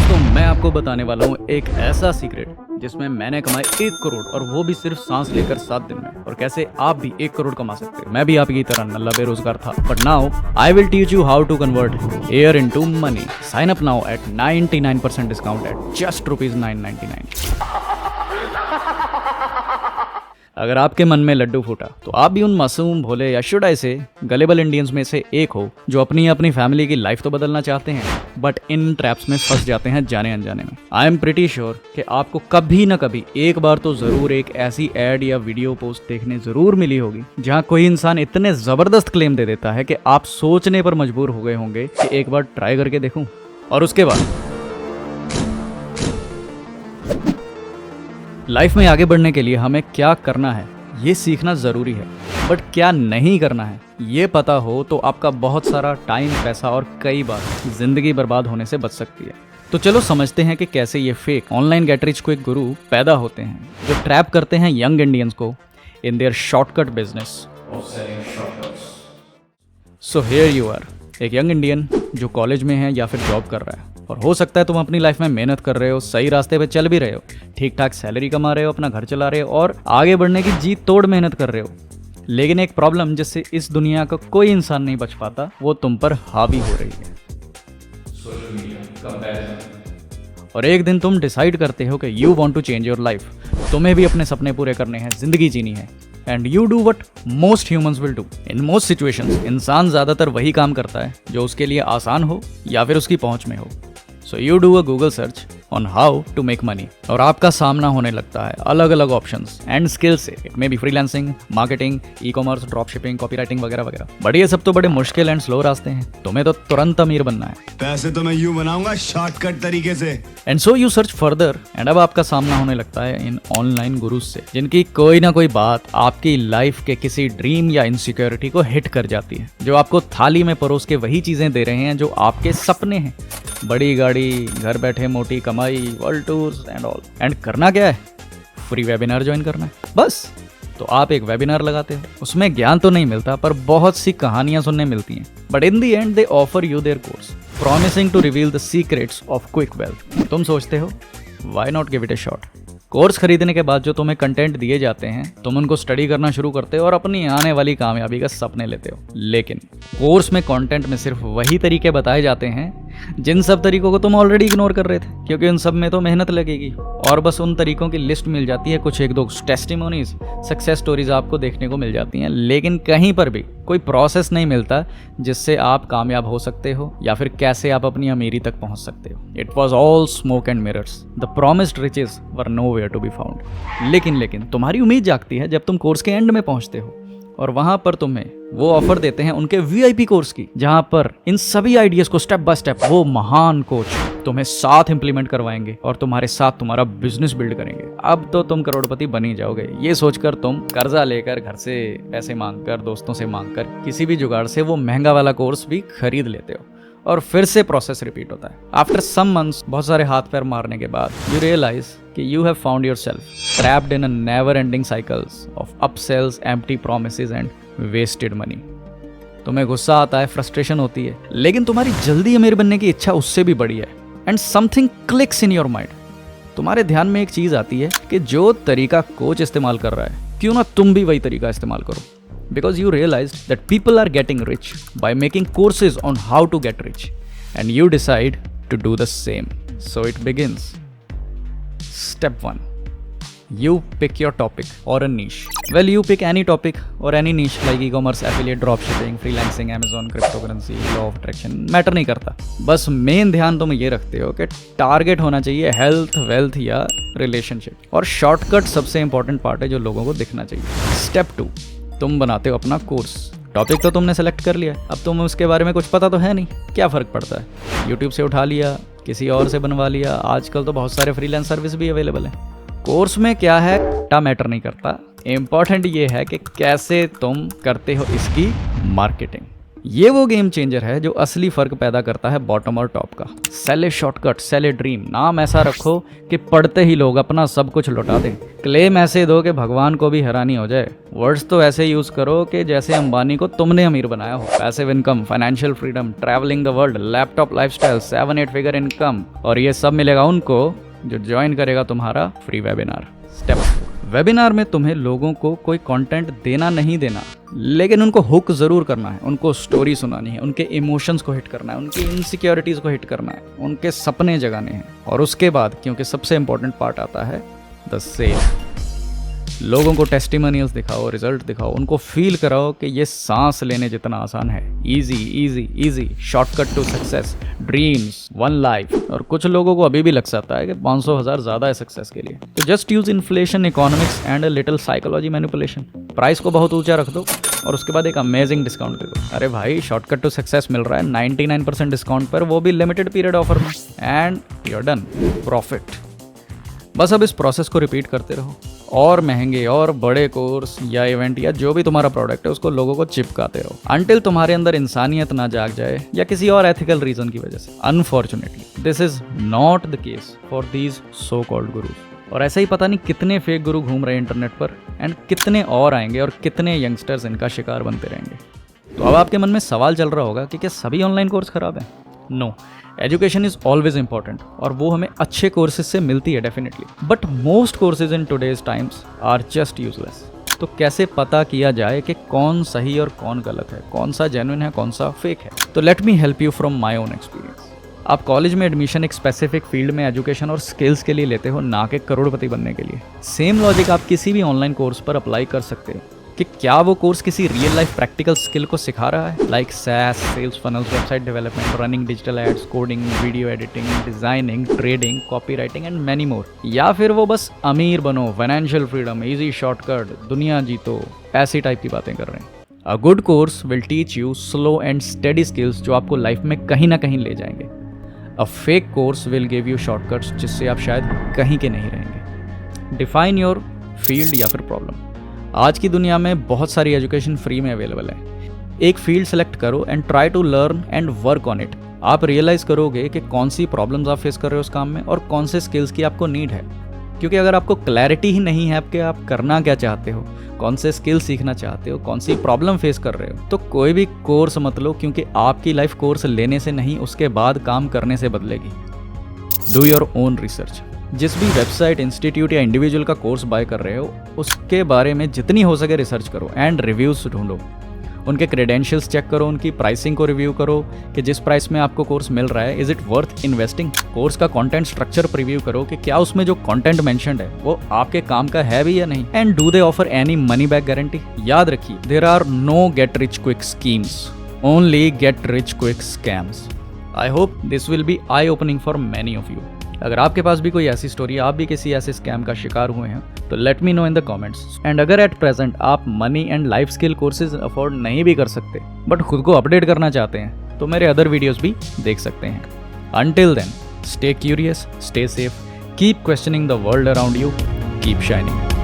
दोस्तों मैं आपको बताने वाला हूँ एक ऐसा सीक्रेट जिसमें मैंने कमाए 1 करोड़ और वो भी सिर्फ सांस लेकर 7 दिन में। और कैसे आप भी 1 करोड़ कमा सकते हो। मैं भी आपकी तरह नल्ला बेरोजगार था, but now I will teach you how to convert air into money. Sign up now at 99% discount at just ₹999। अगर आपके मन में लड्डू फूटा तो आप भी उन मासूम भोले या शुड आई से गलेबल इंडियंस में से एक हो जो अपनी फैमिली की लाइफ तो बदलना चाहते हैं बट इन ट्रैप्स में फंस जाते हैं जाने अनजाने में। आई एम प्रिटी श्योर कि आपको कभी ना कभी एक बार तो जरूर एक ऐसी एड या वीडियो पोस्ट देखने जरूर मिली होगी जहां कोई इंसान इतने जबरदस्त क्लेम दे देता है कि आप सोचने पर मजबूर हो गए होंगे कि एक बार ट्राई करके देखूं। और उसके बाद लाइफ में आगे बढ़ने के लिए हमें क्या करना है ये सीखना ज़रूरी है, बट क्या नहीं करना है ये पता हो तो आपका बहुत सारा टाइम, पैसा और कई बार ज़िंदगी बर्बाद होने से बच सकती है। तो चलो समझते हैं कि कैसे ये fake online gate rich quick गुरु पैदा होते हैं जो ट्रैप करते हैं यंग इंडियंस को in their shortcut business of selling shortcuts. So here you are, एक यंग इंडियन जो कॉलेज में है या फिर जॉब कर रहा है, और हो सकता है तुम अपनी लाइफ में मेहनत कर रहे हो, सही रास्ते पे चल भी रहे हो, ठीक ठाक सैलरी कमा रहे हो, अपना घर चला रहे हो और आगे बढ़ने की जी तोड़ मेहनत कर रहे हो। लेकिन एक प्रॉब्लम जिससे इस दुनिया का कोई इंसान नहीं बच पाता वो तुम पर हावी हो रही है, सोशल मीडिया कंपैरिजन। और एक दिन तुम डिसाइड करते हो कि you want to change your life, तुम्हें भी अपने सपने पूरे करने हैं, जिंदगी जीनी है। And you do what most humans will do in most situations. इंसान ज्यादातर वही काम करता है जो उसके लिए आसान हो या फिर उसकी पहुंच में हो। So you do a Google search on how to make money और आपका सामना होने लगता है अलग अलग ऑप्शंस एंड स्किल्स से। It may be freelancing, marketing, e commerce, drop shipping, copywriting वगैरह वगैरह। बट ये सब तो बड़े मुश्किल एंड स्लो रास्ते हैं, तुम्हें तो तुरंत अमीर बनना है। पैसे तो मैं यूं बनाऊंगा शॉर्टकट तरीके से। And so you search further and अब आपका सामना होने लगता है इन ऑनलाइन गुरुज से जिनकी कोई ना कोई बात आपकी लाइफ के किसी ड्रीम या इनसिक्योरिटी को हिट कर जाती है, जो आपको थाली में परोस के वही चीजें दे रहे हैं जो आपके सपने हैं। बड़ी गाड़ी, घर बैठे मोटी कमाई, world tours and all. And करना क्या है? फ्री वेबिनार ज्वाइन करना है बस। तो आप एक वेबिनार लगाते हो, उसमें ज्ञान तो नहीं मिलता पर बहुत सी कहानियां सुनने मिलती हैं। But in the end they offer you their course promising to reveal the secrets of quick wealth. तुम सोचते हो why not give it a shot. Course खरीदने के बाद जो तुम्हें कंटेंट दिए जाते हैं तुम उनको स्टडी करना शुरू करते हो और अपनी आने वाली कामयाबी का सपने लेते हो। लेकिन कोर्स में कंटेंट में सिर्फ वही तरीके बताए जाते हैं जिन सब तरीकों को तुम ऑलरेडी इग्नोर कर रहे थे, क्योंकि उन सब में तो मेहनत लगेगी और बस उन तरीकों की लिस्ट मिल जाती है। कुछ एक दो टेस्टिमोनीज, सक्सेस स्टोरीज आपको देखने को मिल जाती हैं, लेकिन कहीं पर भी कोई प्रोसेस नहीं मिलता जिससे आप कामयाब हो सकते हो या फिर कैसे आप अपनी अमीरी तक पहुंच सकते हो। It was all smoke and mirrors. The promised riches were nowhere to be found. लेकिन तुम्हारी उम्मीद जागती है जब तुम कोर्स के एंड में पहुंचते हो और वहां पर तुम्हें वो ऑफर देते हैं उनके VIP कोर्स की, जहां पर इन सभी आइडियाज को स्टेप बाय स्टेप वो महान कोच तुम्हें साथ इंप्लीमेंट करवाएंगे और तुम्हारे साथ तुम्हारा बिजनेस बिल्ड करेंगे। अब तो तुम करोड़पति बन ही जाओगे। ये सोचकर तुम कर्जा लेकर, घर से पैसे मांगकर, दोस्तों से मांगकर, किसी भी जुगाड़ से वो महंगा वाला कोर्स भी खरीद लेते हो और फिर से प्रोसेस रिपीट होता है। आफ्टर सम मंथ्स, बहुत सारे हाथ पैर मारने के बाद, यू रियलाइज कि you have found yourself trapped in a never ending cycles of upsells, empty promises and wasted money. तुम्हें गुस्सा आता है, फ्रस्ट्रेशन होती है, लेकिन तुम्हारी जल्दी अमीर बनने की इच्छा उससे भी बड़ी है। And something clicks in your mind. तुम्हारे ध्यान में एक चीज आती है कि जो तरीका कोच इस्तेमाल कर रहा है, क्यों ना तुम भी वही तरीका इस्तेमाल करो। Because you realized that people are getting rich by making courses on how to get rich, and you decide to do the same. So it begins. Step 1. You pick your topic or a niche. Well, you pick any topic or any niche like e-commerce, affiliate, dropshipping, freelancing, Amazon, cryptocurrency, law of attraction, matter नहीं करता। बस main ध्यान तुम ये रखते हो कि target होना चाहिए हेल्थ, वेल्थ या रिलेशनशिप। और शॉर्टकट सबसे इंपॉर्टेंट पार्ट है जो लोगों को दिखना चाहिए। स्टेप 2. तुम बनाते हो अपना कोर्स। टॉपिक तो तुमने सेलेक्ट कर लिया, अब तुम उसके बारे में कुछ पता तो है नहीं, क्या फ़र्क पड़ता है? यूट्यूब से उठा लिया, किसी और से बनवा लिया। आजकल तो बहुत सारे फ्रीलांस सर्विस भी अवेलेबल हैं। कोर्स में क्या है मैटर नहीं करता, इम्पॉर्टेंट ये है कि कैसे तुम करते हो इसकी मार्केटिंग। ये वो गेम चेंजर है जो असली फर्क पैदा करता है बॉटम और टॉप का। Sell a shortcut, sell a dream, नाम ऐसा रखो कि पढ़ते ही लोग अपना सब कुछ लौटा दें। क्लेम ऐसे दो कि भगवान को भी हैरानी हो जाए। वर्ड्स तो ऐसे यूज करो कि जैसे अंबानी को तुमने अमीर बनाया हो। Passive income, financial freedom, travelling the world, laptop lifestyle, 7-8 figure income, और ये सब मिलेगा उनको जो ज्वाइन करेगा तुम्हारा फ्री वेबिनार। स्टेप वेबिनार में तुम्हें लोगों को कोई कंटेंट देना नहीं देना, लेकिन उनको हुक जरूर करना है। उनको स्टोरी सुनानी है, उनके इमोशंस को हिट करना है, उनकी इनसिक्योरिटीज को हिट करना है, उनके सपने जगाने हैं। और उसके बाद क्योंकि सबसे इंपॉर्टेंट पार्ट आता है द सेल। लोगों को टेस्टिमोनियल्स दिखाओ, रिजल्ट दिखाओ, उनको फील कराओ कि ये सांस लेने जितना आसान है। Easy easy easy, shortcut to success, dreams, one life. और कुछ लोगों को अभी भी लग सकता है कि 500,000 ज़्यादा है सक्सेस के लिए, तो just use inflation, economics and a little psychology manipulation. Price को बहुत ऊंचा रख दो और उसके बाद एक अमेजिंग डिस्काउंट दे दो। अरे भाई, शॉर्टकट टू सक्सेस मिल रहा है 99% डिस्काउंट पर, वो भी लिमिटेड पीरियड ऑफर में, and you are done, profit. बस अब इस प्रोसेस को रिपीट करते रहो और महंगे और बड़े कोर्स या इवेंट या जो भी तुम्हारा प्रोडक्ट है उसको लोगों को चिपकाते रहो अनटिल तुम्हारे अंदर इंसानियत ना जाग जाए या किसी और एथिकल रीजन की वजह से। Unfortunately this is not the case for these so called gurus. और ऐसे ही पता नहीं कितने फेक गुरु घूम रहे हैं इंटरनेट पर, एंड कितने और आएंगे और कितने यंगस्टर्स इनका शिकार बनते रहेंगे। तो अब आपके मन में सवाल चल रहा होगा कि क्या सभी ऑनलाइन कोर्स खराब हैं? No, education is always important और वो हमें अच्छे कोर्सेज से मिलती है definitely, but most courses in today's times are just useless. तो कैसे पता किया जाए कि कौन सही और कौन गलत है, कौन सा जेन्युइन है, कौन सा फेक है? तो let me help you from my own experience. आप कॉलेज में एडमिशन एक स्पेसिफिक फील्ड में एजुकेशन और स्किल्स के लिए लेते हो, ना कि करोड़पति बनने के लिए। सेम लॉजिक आप किसी भी ऑनलाइन कोर्स पर अप्लाई कर सकते हो कि क्या वो कोर्स किसी रियल लाइफ प्रैक्टिकल स्किल को सिखा रहा है, like SaaS, sales funnels, website development, running digital ads, coding, video editing, designing, trading, copywriting and many more. या फिर वो बस अमीर बनो, फाइनेंशियल फ्रीडम, इजी शॉर्टकट, दुनिया जीतो, ऐसी टाइप की बातें कर रहे हैं। A good course will teach you slow and study skills जो आपको लाइफ में कहीं ना कहीं ले जाएंगे। A fake course will give you shortcuts जिससे आप शायद कहीं के नहीं रहेंगे। डिफाइन योर फील्ड या फिर प्रॉब्लम। आज की दुनिया में बहुत सारी एजुकेशन फ्री में अवेलेबल है। एक फील्ड सेलेक्ट करो and try to learn and work on it. आप रियलाइज करोगे कि कौन सी प्रॉब्लम्स आप फेस कर रहे हो उस काम में और कौन से स्किल्स की आपको नीड है। क्योंकि अगर आपको क्लैरिटी ही नहीं है कि आप करना क्या चाहते हो, कौन से स्किल सीखना चाहते हो, कौन सी प्रॉब्लम फेस कर रहे हो, तो कोई भी कोर्स मत लो, क्योंकि आपकी लाइफ कोर्स लेने से नहीं उसके बाद काम करने से बदलेगी। Do your own research. जिस भी वेबसाइट, इंस्टीट्यूट या इंडिविजुअल का कोर्स बाय कर रहे हो उसके बारे में जितनी हो सके रिसर्च करो एंड रिव्यूज ढूंढो। उनके क्रेडेंशियल्स चेक करो, उनकी प्राइसिंग को रिव्यू करो कि जिस प्राइस में आपको कोर्स मिल रहा है is it worth investing. Course का कंटेंट स्ट्रक्चर प्रीव्यू करो कि क्या उसमें जो कंटेंट मेंशन्ड है वो आपके काम का है भी या नहीं। And do they offer any money back guarantee. याद रखिए, there are no get rich quick schemes, only get rich quick scams. I hope this will be eye opening for many of you. अगर आपके पास भी कोई ऐसी story, आप भी किसी ऐसे स्कैम का शिकार हुए हैं, तो let me know in the comments. And अगर एट प्रेजेंट आप money and life skill courses afford नहीं भी कर सकते बट खुद को अपडेट करना चाहते हैं, तो मेरे अदर वीडियोस भी देख सकते हैं। Until then, stay curious, stay safe, keep questioning the world around you, keep shining.